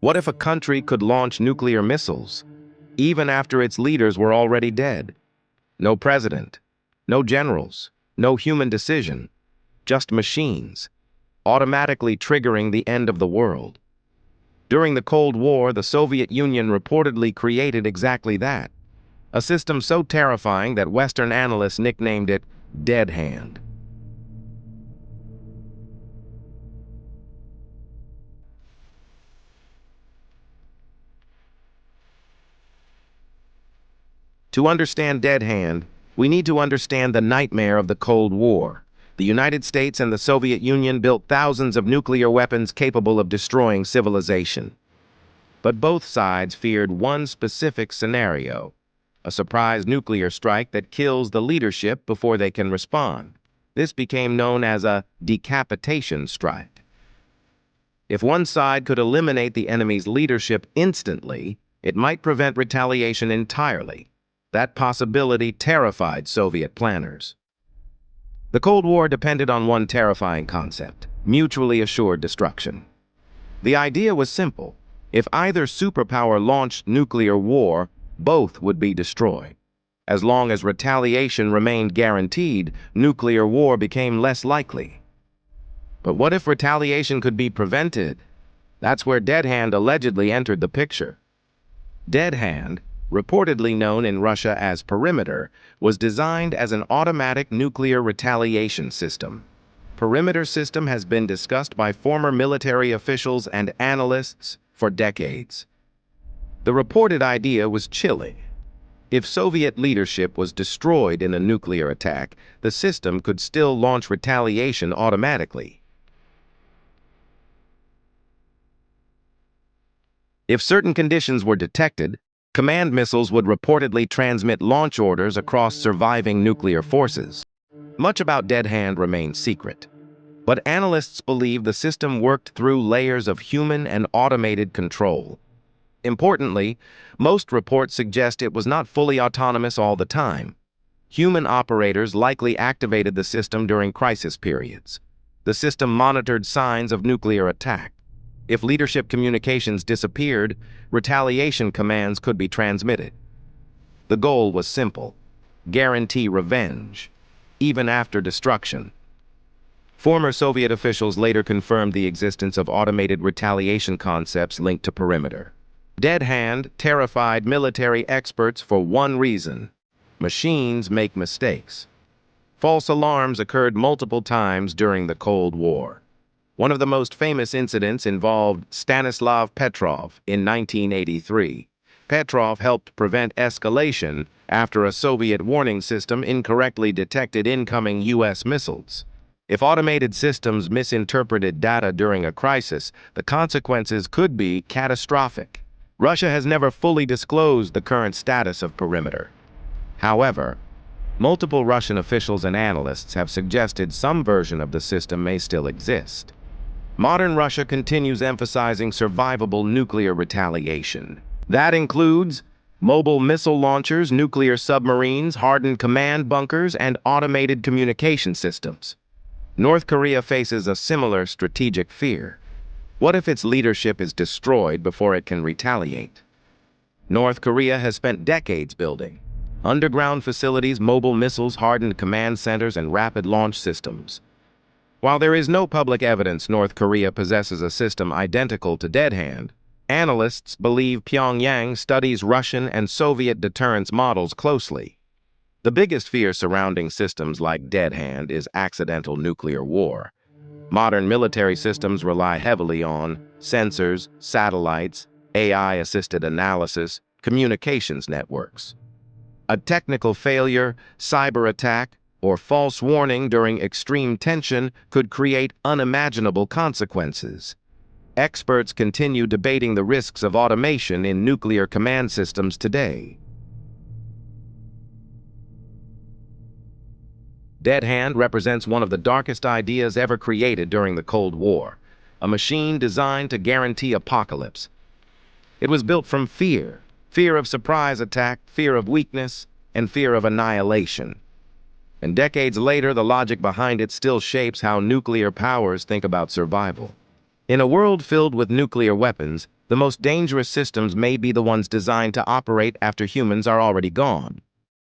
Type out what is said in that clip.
What if a country could launch nuclear missiles, even after its leaders were already dead? No president, no generals, no human decision, just machines, automatically triggering the end of the world. During the Cold War, the Soviet Union reportedly created exactly that, a system so terrifying that Western analysts nicknamed it Dead Hand. To understand Dead Hand, we need to understand the nightmare of the Cold War. The United States and the Soviet Union built thousands of nuclear weapons capable of destroying civilization. But both sides feared one specific scenario, a surprise nuclear strike that kills the leadership before they can respond. This became known as a decapitation strike. If one side could eliminate the enemy's leadership instantly, it might prevent retaliation entirely. That possibility terrified Soviet planners. The Cold War depended on one terrifying concept: mutually assured destruction. The idea was simple. If either superpower launched nuclear war, both would be destroyed. As long as retaliation remained guaranteed, nuclear war became less likely. But what if retaliation could be prevented? That's where Dead Hand allegedly entered the picture. Dead Hand, reportedly known in Russia as Perimeter, was designed as an automatic nuclear retaliation system. Perimeter system has been discussed by former military officials and analysts for decades. The reported idea was chilling. If Soviet leadership was destroyed in a nuclear attack, the system could still launch retaliation automatically. If certain conditions were detected, command missiles would reportedly transmit launch orders across surviving nuclear forces. Much about Dead Hand remains secret, but analysts believe the system worked through layers of human and automated control. Importantly, most reports suggest it was not fully autonomous all the time. Human operators likely activated the system during crisis periods. The system monitored signs of nuclear attack. If leadership communications disappeared, retaliation commands could be transmitted. The goal was simple: guarantee revenge, even after destruction. Former Soviet officials later confirmed the existence of automated retaliation concepts linked to Perimeter. Dead Hand terrified military experts for one reason: machines make mistakes. False alarms occurred multiple times during the Cold War. One of the most famous incidents involved Stanislav Petrov in 1983. Petrov helped prevent escalation after a Soviet warning system incorrectly detected incoming U.S. missiles. If automated systems misinterpreted data during a crisis, the consequences could be catastrophic. Russia has never fully disclosed the current status of Perimeter. However, multiple Russian officials and analysts have suggested some version of the system may still exist. Modern Russia continues emphasizing survivable nuclear retaliation. That includes mobile missile launchers, nuclear submarines, hardened command bunkers, and automated communication systems. North Korea faces a similar strategic fear. What if its leadership is destroyed before it can retaliate? North Korea has spent decades building underground facilities, mobile missiles, hardened command centers, and rapid launch systems. While there is no public evidence North Korea possesses a system identical to Dead Hand, analysts believe Pyongyang studies Russian and Soviet deterrence models closely. The biggest fear surrounding systems like Dead Hand is accidental nuclear war. Modern military systems rely heavily on sensors, satellites, AI-assisted analysis, communications networks. A technical failure, cyber attack, or false warning during extreme tension could create unimaginable consequences. Experts continue debating the risks of automation in nuclear command systems today. Dead Hand represents one of the darkest ideas ever created during the Cold War, a machine designed to guarantee apocalypse. It was built from fear of surprise attack, fear of weakness, and fear of annihilation. And decades later, the logic behind it still shapes how nuclear powers think about survival. In a world filled with nuclear weapons, the most dangerous systems may be the ones designed to operate after humans are already gone.